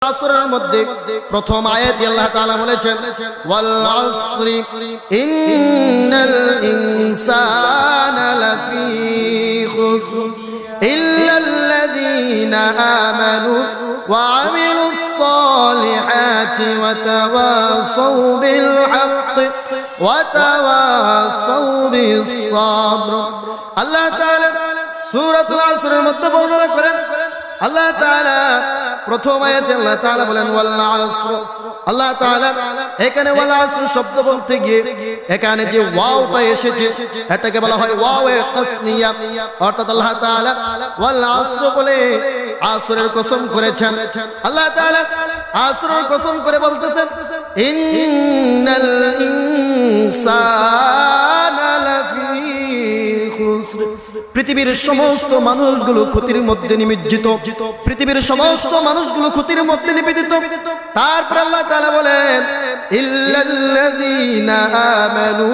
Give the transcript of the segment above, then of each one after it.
আসরের মধ্যে প্রথম আয়াতে আল্লাহ তাআলা বলেছেন ওয়াল আসরি ইন্নাল ইনসানা লাফি খুসর ইল্লাল্লাযীনা আমানু ওয়া আমিলুস সালিহাতি ওয়া তাওয়াসাউ বিল হাক্কি ওয়া তাওয়াসাউ বিস সাবর। আল্লাহ তাআলা সূরাতুল আসরের মধ্যে বর্ণনা করেন আল্লাহ তাআলা প্রথম আয়াতে আল্লাহ তাআলা বলেন ওয়াল আসর। আল্লাহ তাআলা এখানে ওয়াল আসর শব্দ বলতে গিয়ে এখানে যে ওয়াওটা এসেছে এটাকে বলা হয় ওয়াওয়ে তাসনিয়া, অর্থাৎ আল্লাহ তাআলা ওয়াল আসর বলে আসরের কসম করেছেন। আল্লাহ তাআলা আসরের কসম করে বলতেছেন ইন্নাল ইনসানা লাফি খুসর, পৃথিবীর সমস্ত মানুষগুলো ক্ষতির মধ্যে নিমজ্জিত, পৃথিবীর সমস্ত মানুষগুলো ক্ষতির মধ্যে নিবেদিত। তারপর আল্লাহ তাআলা বলেন ইল্লাল্লাযীনা আমানু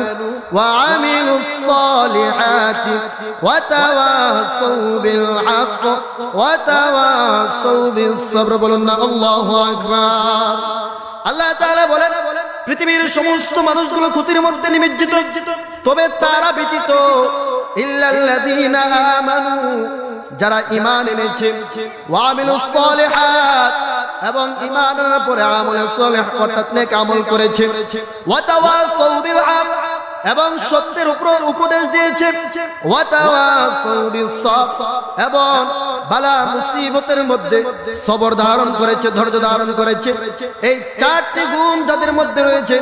ওয়া আমিলুস সালিহাতি ওয়া তাওয়াসাউ বিল হক ওয়া তাওয়াসাউ বিস সাবর। বলুন না আল্লাহু আকবার। আল্লাহ তাআলা বলেন পৃথিবীর সমস্ত মানুষগুলো ক্ষতির মধ্যে নিমজ্জিত, তবে তারা ব্যতীত ইল্লাল্লাযীনা আমানু, যারা ঈমান এনেছে, ওয়া আমিলুস সালিহাত, এবং ঈমানের পরে আমলে সালেহ অর্থাৎ নেক আমল করেছে, ওয়া তাওয়াসাউ বিল হক, এবং সত্যের উপর উপদেশ দিয়েছে, ওয়া তাওয়াসাউ বিস সাবর, এবং বালা মুসিবতের মধ্যে সবর ধারণ করেছে, ধৈর্য ধারণ করেছে। এই চারটি গুণ যাদের মধ্যে রয়েছে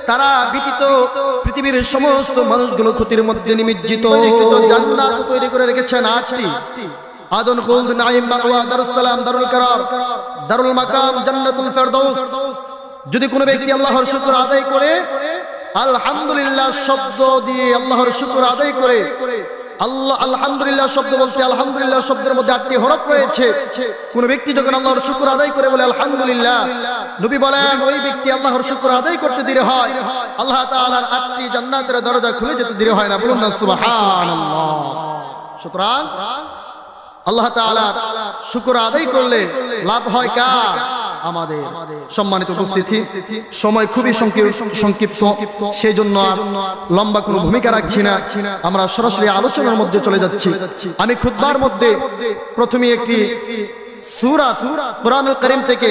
তারা ব্যতীত পৃথিবীর সমস্ত মানুষগুলো ক্ষতির মধ্যে নিমজ্জিত। জান্নাত তৈরি করে রেখেছেন 8টি, আদন খুলদ নাঈম মাওয়া দারুস সালাম দারুল কারার দারুল মাকাম জান্নাতুল ফেরদৌস। যদি কোনো ব্যক্তি আল্লাহর শুকর আদায় করে, আলহামদুলিল্লাহ শব্দ দিয়ে আল্লাহর শুকর আদায় করে, আল্লাহ আলহামদুলিল্লাহ শব্দ বলতে আলহামদুলিল্লাহ শব্দের মধ্যে 8টি হরফ রয়েছে। কোন ব্যক্তি যখন আল্লাহর শুকর আদায় করে বলে আলহামদুলিল্লাহ, নবী বলেন ওই ব্যক্তি আল্লাহর শুকর আদায় করতে দেরি হয়, আল্লাহ তাআলার 8টি জান্নাতের দরজা খুলে যেতে দেরি হয় না। বলুন না সুবহানাল্লাহ। সুতরাং আল্লাহ তাআলা শুকর আদায় করলে লাভ হয় কার? আমাদের। সম্মানিত উপস্থিতি, সময় খুবই সংক্ষিপ্ত, সেই জন্য লম্বা কোনো ভূমিকা রাখছি না, আমরা সরাসরি আলোচনার মধ্যে চলে যাচ্ছি। আমি খুতবার মধ্যে প্রথমে একটি সূরা কুরআনুল কারীম থেকে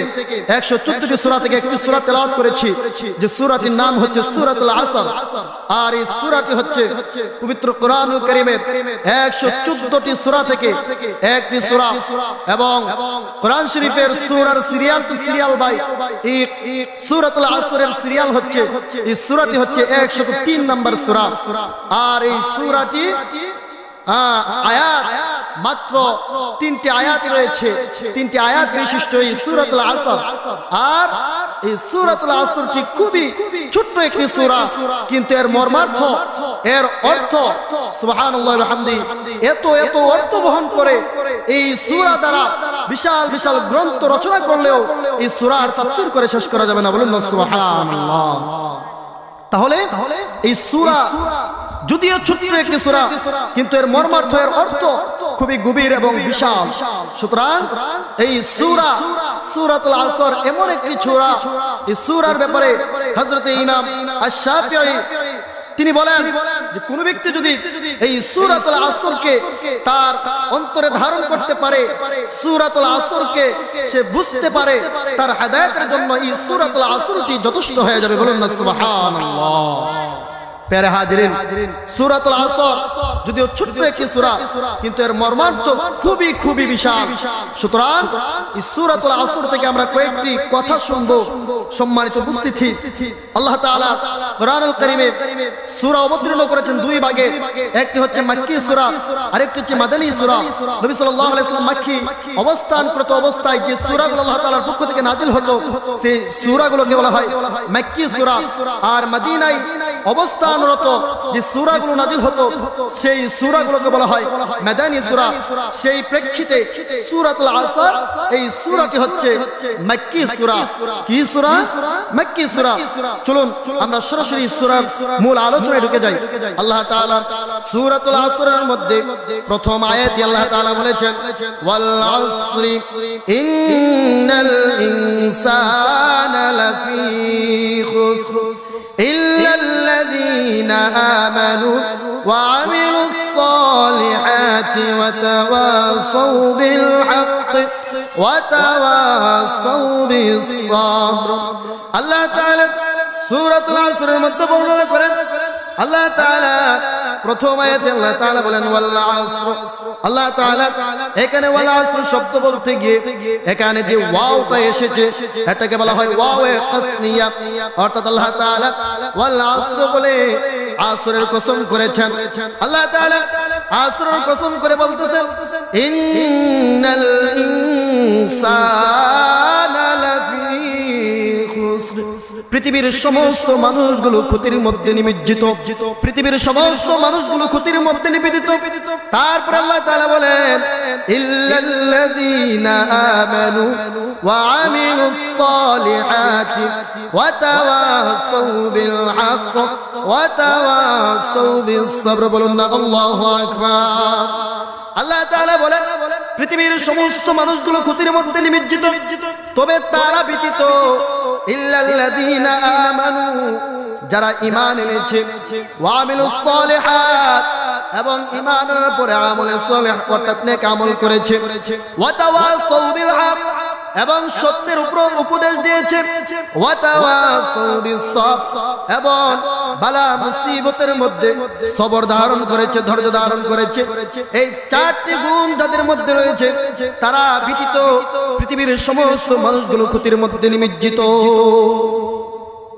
114টি সূরা থেকে একটি সূরা তেলাওয়াত করেছি, যে সূরাটির নাম হচ্ছে সূরাতুল আসর। আর এই সূরাটি হচ্ছে পবিত্র কুরআনুল কারীমের 114টি সূরা থেকে একটি সূরা, এবং কোরআন শরীফের সূরার সিরিয়াল টু সিরিয়াল বাই এই সূরাতুল আসরের সিরিয়াল হচ্ছে, এই সূরাটি হচ্ছে 103 নম্বর সূরা। আর এই সূরাটি আয়াত মাত্র 3টি আয়াত রয়েছে, 3টি আয়াত বিশিষ্ট এই সূরাতুল আসর। আর এই সূরাতুল আসরটি খুবই ছোট্ট একটি সূরা, কিন্তু এর মর্মার্থ, এর অর্থ সুবহানাল্লাহ ওয়া বিহামদিহি এত এত অর্থ বহন করে। এই সূরা দ্বারা বিশাল বিশাল গ্রন্থ রচনা করলেও এই সূরার তাফসীর করে শেষ করা যাবে না। বলুন না সুবহানাল্লাহ। তাহলে এই সূরা যদিও ছোট্ট একটি সূরা, কিন্তু এর মর্মার্থ, এর অর্থ খুবই গভীর এবং বিশাল। সুতরাং এই সূরা সূরাতুল আসর এমন একটি সূরা, এই সূরার ব্যাপারে হযরত ইমাম আশ-শাফিঈ তিনি বলেন যে কোন ব্যক্তি যদি এই সূরাতুল আসরকে তার অন্তরে ধারণ করতে পারে, সূরাতুল আসরকে সে বুঝতে পারে, তার হেদায়েতের জন্য এই সূরাতুল আসরটি যথেষ্ট হয়ে যাবে। বলুন না সুবহানাল্লাহ। প্যারে হাজিরিন, সূরাতুল আসর যদিও ছোট্ট একটি সূরা, কিন্তু এর মর্মার্থ খুবই খুবই বিশাল। সুতরাং এই সূরাতুল আসর থেকে আমরা কয়েকটি কথা শুনবো। সম্মানিত উপস্থিতি, আল্লাহ তাআলা কুরআনুল কারীমে সূরা অবতীর্ণ করেছেন 2 ভাগে, একটি হচ্ছে মাক্কি সূরা, আরেকটি হচ্ছে মাদানী সূরা। নবী সাল্লাল্লাহু আলাইহি ওয়াসাল্লাম মাক্কি অবস্থানরত অবস্থায় যে সূরাগুলো আল্লাহ তাআলার পক্ষ থেকে নাজিল হতো, সেই সূরাগুলোকে বলা হয় মাক্কি সূরা। আর মদিনায় অবস্থানরত যে সূরাগুলো নাজিল হতো, সেই সূরাগুলোকে বলা হয় মাদানী সূরা। সেই প্রেক্ষিতে সূরাতুল আসর এই সূরাটি হচ্ছে মাক্কি সূরা। কি সূরা? মাক্কি সূরা। চলুন আমরা সরাসরি সূরার মূল আলোচনায় ঢুকে যাই। আল্লাহ তাআলা সূরাতুল আসরের মধ্যে প্রথম আয়াতে আল্লাহ তাআলা বলেছেন ওয়াল আসরি ইন্নাল آمنوا وعملوا الصالحات وتواصوا بالحق وتواصوا بالصبر الله تعالى সূরাতুল আসরের মধ্যে বর্ণনা করেন আল্লাহ তাআলা প্রথম আয়াতে আল্লাহ তাআলা বলেন ওয়াল আসর আল্লাহ তাআলা এখানে ওয়াল আসর শব্দ বলতে গিয়ে এখানে যে ওয়াওটা এসেছে এটাকে বলা হয় ওয়াওয়ে কাসনিয়া অর্থাৎ আল্লাহ তাআলা ওয়াল আসর বলে আসরের কসম করেছেন আল্লাহ তাআলা আসরের কসম করে বলতেছেন ইন্নাল ইনসানা লাফি খুসর পৃথিবীর সমস্ত মানুষগুলো ক্ষতির মধ্যে নিমজ্জিত পৃথিবীর সমস্ত মানুষগুলো ক্ষতির মধ্যে নিবেদিত তারপর আল্লাহ তাআলা বলেন ইল্লাল্লাযীনা আমানু ওয়া আমিলুস সালিহাতি ওয়া তাওয়াসাউ বিল হক ওয়া তাওয়াসাউ বিস সবর বলুন না আল্লাহু আকবার আল্লাহ তাআলা বলেন পৃথিবীর সমস্ত মানুষগুলো ক্ষতির মধ্যে নিমজ্জিত তবে তারা ব্যতীত ইল্লাল্লাযীনা আমানু যারা ঈমান এনেছে ওয়া আমিলুস সালিহাত এবং ঈমানের পরে আমলে সালেহ অর্থাৎ নেক আমল করেছে ওয়া তাওয়াসাউ বিল হক এবং সত্যের উপর উপদেশ দিয়েছে ওয়া তাওয়াসাউ বিস সবর এবং বালা মুসিবতের মধ্যে সবর ধারণ করেছে ধৈর্য ধারণ করেছে এই চারটি গুণ যাদের মধ্যে রয়েছে তারা ব্যতীত পৃথিবীর সমস্ত মানুষগুলো ক্ষতির মধ্যে নিমজ্জিত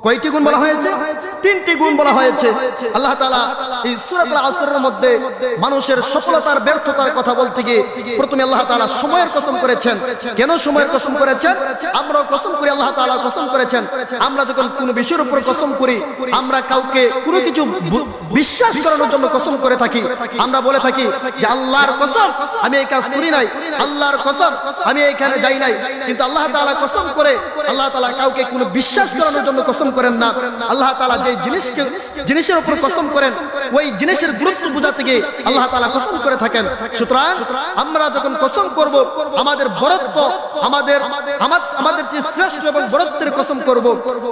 কয়টি গুণ বলা হয়েছে তিনটি গুণ বলা হয়েছে আল্লাহ তাআলা এই সূরাতুল আসরের মধ্যে মানুষের সফলতার ব্যর্থতার কথা বলতে গিয়ে প্রথমে আল্লাহ তাআলা সময়ের কসম করেছেন কেন সময়ের কসম করেছেন আমরা কসম করি আল্লাহ তাআলা কসম করেছেন আমরা যখন কোনো বিষয়ের উপর কসম করি আমরা কাউকে কোনো কিছু বিশ্বাস করানোর জন্য কসম করে থাকি আমরা বলে থাকি যে আল্লাহর কসম আমি এই কাজ করি নাই আল্লাহর কসম আমি এইখানে যাই নাই কিন্তু আল্লাহ তাআলা কসম করে আল্লাহ তাআলা কাউকে কোনো বিশ্বাস করানোর জন্য কসম করেন না আল্লাহ তাআলা যে জিনিসের উপর কসম করেন ওই জিনিসের গুরুত্ব বোঝাতে গিয়ে আল্লাহ তাআলা কসম করে থাকেন সুতরাং আমরা যখন কসম করব আমাদের বড়ত্ব আমাদের যে শ্রেষ্ঠ এবং বড়ত্বের কসম করব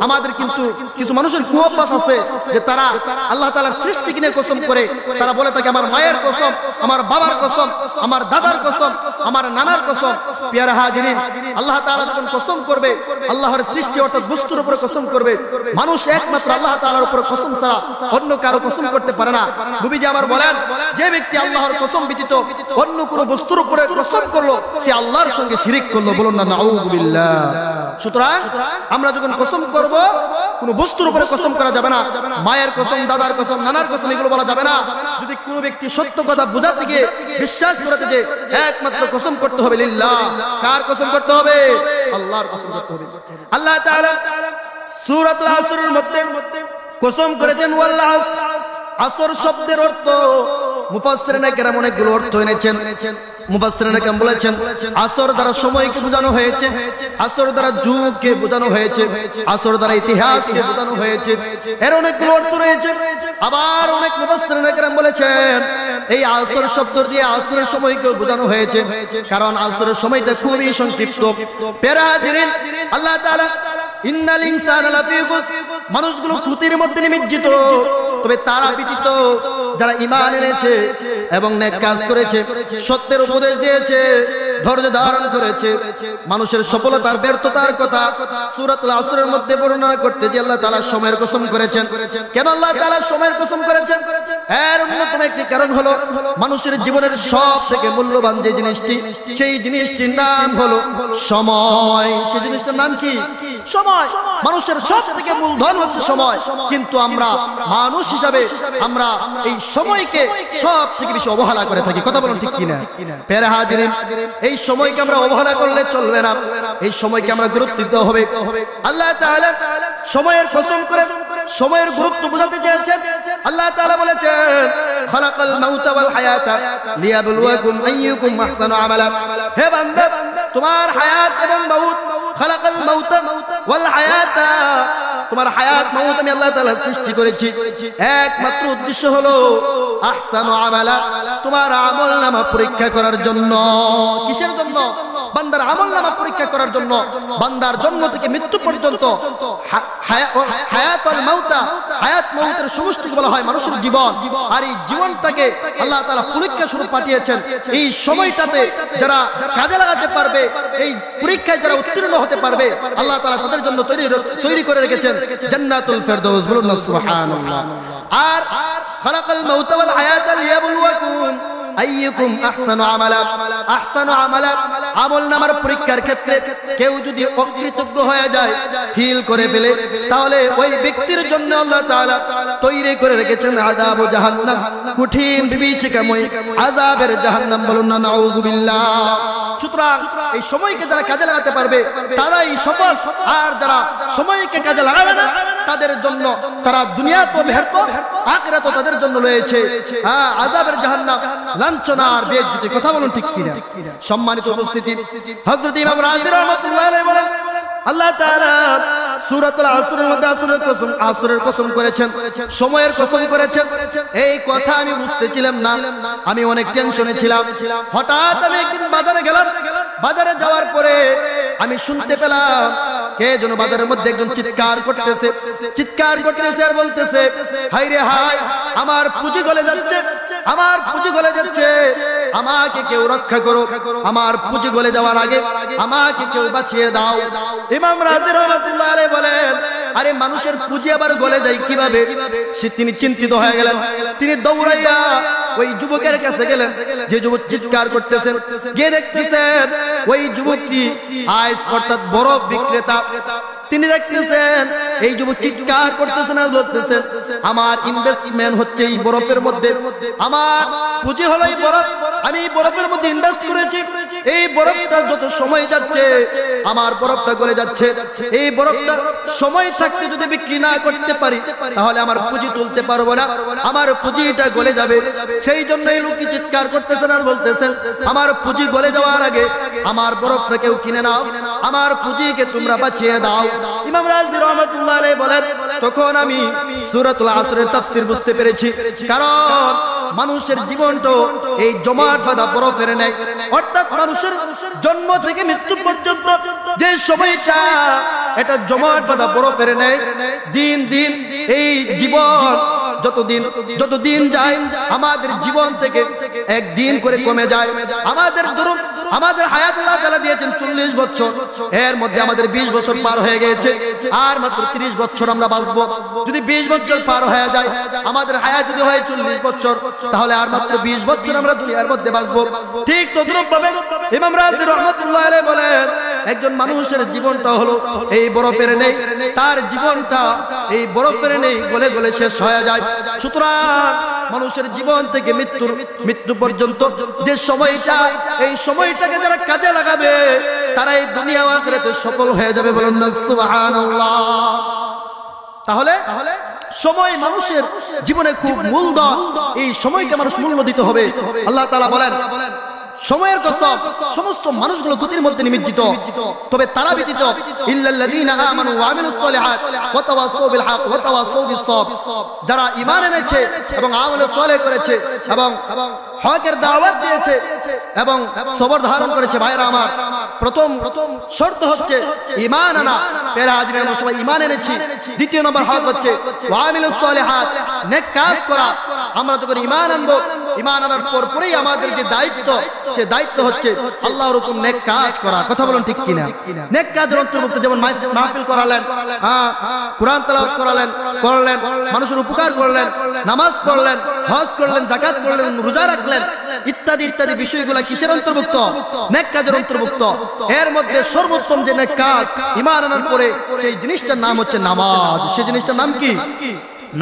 আমাদের কিন্তু কিছু মানুষের কুঅভ্যাস আছে যে তারা আল্লাহ তাআলার সৃষ্টিকে নিয়ে কসম করে তারা বলে থাকে আমার মায়ের কসম আমার বাবার কসম আমার দাদার কসম আমার নানার কসম প্রিয় হাজিরিন আল্লাহ তাআলা যখন কসম করবে আল্লাহর সৃষ্টি অর্থাৎ বস্তুর উপর কসম করবে মানুষ একমাত্র আল্লাহ তাআলার উপর কসম ছাড়া অন্য কারো কসম করতে পারে না নবীজি আমার বলেন যে ব্যক্তি আল্লাহর কসম ব্যতীত অন্য কোন বস্তুর উপরে কসম করলো সে আল্লাহর সঙ্গে শিরিক করলো বলুন না নাউযুবিল্লাহ সুতরাং আমরা যখন কসম করব কোন বস্তুর উপরে কসম করা যাবে না মায়ের কসম দাদার কসম নানার কসম এগুলো বলা যাবে না যদি কোনো ব্যক্তি সত্য কথা বোঝাতে গিয়ে বিশ্বাস করতে যে একমাত্র কসম করতে হবে লিল্লাহ কার কসম করতে হবে আল্লাহর কসম করতে হবে আল্লাহ তাআলা সূরাতুল আসরের মধ্যে কসম করেছেন ওয়াল আসর শব্দের অর্থ মুফাসসিরিনে কেরাম অনেকগুলো অর্থ এনেছেন মুফাসসিরিনে কেরাম বলেছেন আসর দ্বারা সময়কে বোঝানো হয়েছে আসর দ্বারা যুগকে বোঝানো হয়েছে আসর দ্বারা ইতিহাসকে বোঝানো হয়েছে এর অনেকগুলো অর্থ রয়েছে আবার অনেক মুফাসসিরিনে কেরাম বলেছেন এই আসর শব্দ দিয়ে আসরের সময়কে বোঝানো হয়েছে কারণ আসরের সময়টা খুবই সংক্ষিপ্ত প্রিয় হাজিরিন আল্লাহ তাআলা ইন্নাল ইনসানা লাফি খুসর মানুষগুলো ক্ষতির মধ্যে নিমজ্জিত তবে তারা ব্যতীত যারা ঈমান এনেছে এবং নেক কাজ করেছে সত্যের উপদেশ দিয়েছে ধৈর্য ধারণ করেছে মানুষের সফলতার ব্যর্থতার কথা সূরাতুল আসরের মধ্যে বর্ণনা করতে যে আল্লাহ তাআলা সময়ের কসম করেছেন কেন আল্লাহ তাআলা সময়ের কসম করেছেন এর অন্যতম একটি কারণ হলো মানুষের জীবনের সবথেকে মূল্যবান যে জিনিসটি সেই জিনিসটির নাম হলো সময় সেই জিনিসটার নাম কি সময় মানুষের সবথেকে মূলধন হচ্ছে সময় কিন্তু আমরা মানুষ হিসাবে আমরা এই সময়কে সবথেকে বেশি অবহেলা করে থাকি কথা বলুন ঠিক কিনা প্রিয় হাজিরিন এই সময়কে আমরা অবহেলা করলে চলবে না এই সময়কে আমরা গুরুত্ব দিতে হবে আল্লাহ তাআলা সময়ের কসম করে সময়ের গুরুত্ব বোঝাতে চেয়েছেন আল্লাহ তাআলা বলেছেন খালাকাল মাউতা ওয়াল হায়াতা লিয়াবলুয়াকুম আইয়ুকুম আহসানু আমালা হে বান্দা তোমার হায়াত এবং মউত খালাকাল মাউতা ওয়াল হায়াতা তোমার হায়াত মউত আমি আল্লাহ তাআলা সৃষ্টি করেছি একমাত্র উদ্দেশ্য হলো আহসানু আমালা তোমার আমলনামা পরীক্ষা করার জন্য কিসের জন্য বান্দার আমলনামা পরীক্ষা করার জন্য বান্দার জন্ম থেকে মৃত্যু পর্যন্ত হায়াতুল মাউতা, হায়াত মউতের সমষ্টিকে বলা হয় মানুষের জীবন। আর এই জীবনটাকে আল্লাহ তাআলা পরীক্ষা স্বরূপ পাঠিয়েছেন। এই সময়টাতে যারা কাজে লাগাতে পারবে, এই পরীক্ষায় যারা উত্তীর্ণ হতে পারবে, আল্লাহ তাআলা তাদের জন্য তৈরি করে রেখেছেন জান্নাতুল ফেরদৌস। বলুন না সুবহানাল্লাহ। আর খালাকাল মাউতা ওয়াল হায়াতা লিয়াবলুয়াকুম আইয়ুকুম আহসানু আমালা। আহসানু আমালা আমলনামার পরীক্ষার ক্ষেত্রে কেউ যদি অকৃতজ্ঞ হয়ে যায়, ফিল করে ফেলে, তাহলে ওই ব্যক্তির জন্য আল্লাহ তাআলা তৈরি করে রেখেছেন আযাব জাহান্নাম, কঠিন বিভীষিকাময় আযাবের জাহান্নাম। বলুন না নাউযুবিল্লাহ। সুতরাং এই সময়কে যারা কাজে লাগাতে পারবে তারাই সফল, আর যারা সময়কে কাজে লাগাবে না তাদের জন্য তারা দুনিয়াতেও ব্যর্থ, আখিরাতেও তাদের জন্য রয়েছে আযাবের জাহান্নাম, লাঞ্ছনা আর বেইজ্জতি। কথা বলুন ঠিক কিনা? সম্মানিত উপস্থিতি, হযরত ইমাম রাজি রাহমাতুল্লাহ আলাইহি বলেন আল্লাহ তাআলা সূরাতুল আসরের মধ্যে আসরের কসম করেছেন, সময়ের কসম করেছেন। এই কথা আমি বুঝতেছিলাম না, আমি অনেক টেনশনে ছিলাম। হঠাৎ আমি একদিন বাজারে গেলাম। বাজারে যাওয়ার পরে আমি শুনতে পেলাম কে যেন বাজারের মধ্যে একজন চিৎকার করতেছে আর বলতেছে, হাই রে হাই, আমার পুঁজি গলে যাচ্ছে, আমার পুঁজি গলে যাচ্ছে, আমাকে কেউ রক্ষা করো, আমার পুঁজি গলে যাওয়ার আগে আমাকে কেউ বাঁচিয়ে দাও। ইমাম রাজি রাহমাতুল্লাহ আলাইহি বলেন, আরে মানুষের পুঁজি আবার গলে যায় কিভাবে? তিনি চিন্তিত হয়ে গেলেন। তিনি দৌড়াইয়া ওই যুবকের কাছে গেলেন, যে যুবক চিৎকার করতেছেন। গিয়ে দেখতেছেন ওই যুবকটি আইস অর্থাৎ বরফ বিক্রেতা। তিনি দেখতেছেন এই যুবক চিৎকার করতেছেন আর বলতেছেন, আমার ইনভেস্টমেন্ট হচ্ছে এই বরফের মধ্যে, আমার পুঁজি হলো এই বরফ, আমি এই বরফের মধ্যে ইনভেস্ট করেছি। এই বরফটা যত সময় যাচ্ছে আমার বরফটা গলে যাচ্ছে। এই বরফটা সময় থাকতে যদি বিক্রি না করতে পারি তাহলে আমার পুঁজি তুলতে পারবো না, আমার পুঁজিটা গলে যাবে। সেই জন্য এই লোকটি চিৎকার করতেছেন আর বলতেছেন, আমার পুঁজি গলে যাওয়ার আগে আমার বরফটা কেউ কিনে নাও, আমার পুঁজিকে তোমরা বাঁচিয়ে দাও। ইমাম রাজি রাহমাতুল্লাহ আলাইহি বলেন, তখন আমি সূরাতুল আসরের তাফসীর বুঝতে পেরেছি। কারণ মানুষের জীবনটা এই জমাট বাঁধা বরফের ন্যায়, অর্থাৎ মানুষের জন্ম থেকে মৃত্যু পর্যন্ত যে সময়টা এটা জমাট বাঁধা বরফের ন্যায়। দিন দিন এই জীবন যতদিন যায় আমাদের জীবন থেকে একদিন করে কমে যায়। আমাদের হায়াত আল্লাহ তাআলা দিয়েছেন 40 বছর, এর মধ্যে আমাদের 20 বছর পার হয়ে গেছে, আর মাত্র 30 বছর আমরা বাঁচবো। যদি 20 বছর পার হয়ে যায়, আমাদের হায়াত যদি হয় 40 বছর, তাহলে আর মাত্র 20 বছর আমরা দুনিয়ার মধ্যে বাঁচবো। ঠিক তদ্রূপভাবে ইমাম রাজি রাহমাতুল্লাহ আলাইহি বলেন, একজন মানুষের জীবনটা হলো এই বরফের নেই, তার জীবনটা এই বরফের নেই গলে গলে শেষ হয়ে যায়। সুতরাং মানুষের জীবন থেকে মৃত্যু পর্যন্ত যে সময়টা, এই সময়টাকে যারা কাজে লাগাবে তারা এই দুনিয়া ও আখিরাতে সফল হয়ে যাবে। বলুন না সুবহানাল্লাহ। তাহলে সময় মানুষের জীবনে খুব মূল্যবান, এই সময়কে মানুষ মূল্য দিতে হবে। আল্লাহ তাআলা বলেন, সময়ের কসম, সমস্ত মানুষগুলো গতির মধ্যে নিমজ্জিত, তবে তারা ব্যতীত ইল্লাল্লাযীনা আমানু ওয়া আমিলুস সালিহাত ওয়া তাওয়াসাউ বিল হক ওয়া তাওয়াসাউ বিস সবর, যারা ঈমান এনেছে এবং আমল সালেহ করেছে এবং হকের দাওয়াত দিয়েছে এবং সবর ধারণ করেছে। ভাইরা আমার, প্রথম শর্ত হচ্ছে ঈমান আনা। পেরা হাজির আমরা সবাই ঈমান এনেছি। দ্বিতীয় নম্বর হক হচ্ছে ওয়া আমিলুস সালিহাত, নেক কাজ করা। আমরা যখন ঈমান আনবো, ঈমান আনার পরেই আমাদের যে দায়িত্ব, সে দায়িত্ব হচ্ছে আল্লাহর হুকুম নেক কাজ করা। কথা বলুন ঠিক কিনা? নেক কাজের অন্তর্ভুক্ত যেমন মাহফিল করালেন, কুরআন তেলাওয়াত করলেন, মানুষের উপকার করলেন, নামাজ পড়লেন, হজ করলেন, যাকাত করলেন, রোজা রাখলেন, ইত্যাদি ইত্যাদি বিষয়গুলো কিসের অন্তর্ভুক্ত? নেক কাজের অন্তর্ভুক্ত। এর মধ্যে সর্বোত্তম যে নেক কাজ, ঈমান আনার পরে সেই জিনিসটার নাম হচ্ছে নামাজ। সেই জিনিসটার নাম কি?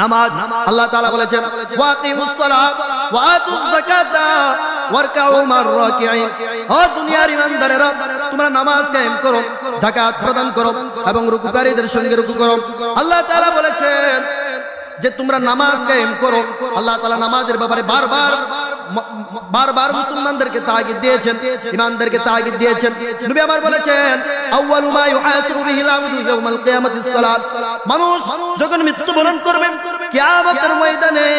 নামাজ। আল্লাহ তাআলা বলেছেন, ওয়াকিমুস সালাত ওয়া আতুজ যাকাতা ওয়ারকাউ মার রাকিঈন। ও দুনিয়ার ঈমানদারেরা, তোমরা নামাজ কায়েম করো, যাকাত প্রদান করো এবং রুকুকারীদের সঙ্গে রুকু করো। আল্লাহ তাআলা বলেছেন যে তোমরা নামাজ কায়েম করো। আল্লাহ তাআলা নামাজের ব্যাপারে বারবার বারবার মুসলমানদেরকে তাগিদ দিয়েছেন, ঈমানদারকে তাগিদ দিয়েছেন। নবী আমার বলেছেন আউয়ালু মা ইউহাসিবু বিহিল আবদু ইয়াউমাল কিয়ামাতিস সালাত। মানুষ যখন মৃত্যুবরণ করবে কিয়ামতের ময়দানে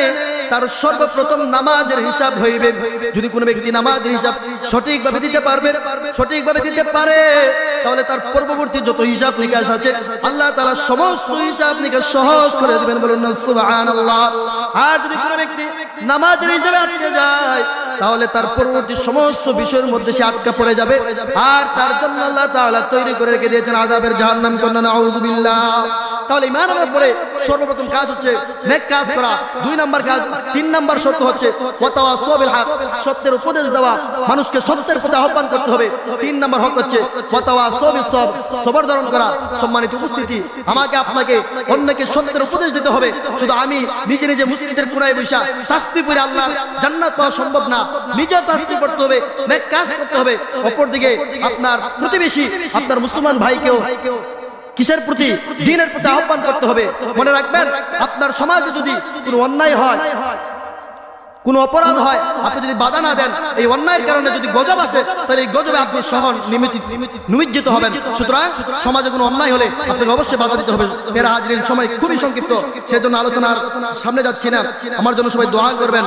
তার সর্বপ্রথম নামাজের হিসাব হইবে। যদি কোনো ব্যক্তি নামাজের হিসাব সঠিকভাবে দিতে পারবে, সঠিকভাবে দিতে পারে, তাহলে তার পূর্ববর্তী যত হিসাব নিকাশ আছে আল্লাহ তাআলা সমস্ত হিসাব নিকাশ সহজ করে দিবেন। বলুন না সুবহানাল্লাহ। আর যদি কোনো ব্যক্তি নামাজের হিসাবে আটকে যায় তাহলে তার পরবর্তী সমস্ত বিষয়ের মধ্যে সে আটকা পড়ে যাবে, আর তার জন্য আল্লাহ তাআলা তৈরি করে রেখে দিয়েছেন আযাবের জাহান্নাম। কন্না নাউযু বিল্লাহ। তাহলে ঈমান আনার পরে সর্বপ্রথম কাজ হচ্ছে নেক কাজ করা, 2 নাম্বার কাজ। 3 নাম্বার শর্ত হচ্ছে ওয়াতাওয়াসাউ বিল হক, সত্যের উপদেশ দেওয়া, মানুষকে সত্যের পথে আহ্বান করতে হবে। 3 নাম্বার হক হচ্ছে ওয়াতাওয়াসাউ বিস সবর, সবর ধারণ করা। সম্মানিত উপস্থিতি, আমাকে আপনাকে অন্যকে সত্যের উপদেশ দিতে হবে। শুধু আমি নিজে নিজে মসজিদের কোণায় বসে তাসবিহ পড়ে আল্লাহর জান্নাত পাওয়া সম্ভব না। নিজে তাসবিহ পড়তে হবে, নেক কাজ করতে হবে। অপরদিকে আপনার প্রতিবেশী, আপনার মুসলমান ভাইকেও কিসের প্রতি? দ্বীনের প্রতি আহ্বান করতে হবে। মনে রাখবেন, আপনার সমাজে যদি কোনো অন্যায় হয়, কোনো অপরাধ হয়, আপনি যদি বাধা না দেন, এই অন্যায়ের কারণে যদি গজব আসে, তাহলে এই গজবে আপনি সহন নিমজ্জিত হবেন। সুতরাং সমাজে কোনো অন্যায় হলে আপনাকে অবশ্যই বাধা দিতে হবে। মেরা হাজরিন, সময় খুবই সংক্ষিপ্ত, সেজন্য আলোচনার সামনে যাচ্ছি না। আমার জন্য সবাই দোয়া করবেন।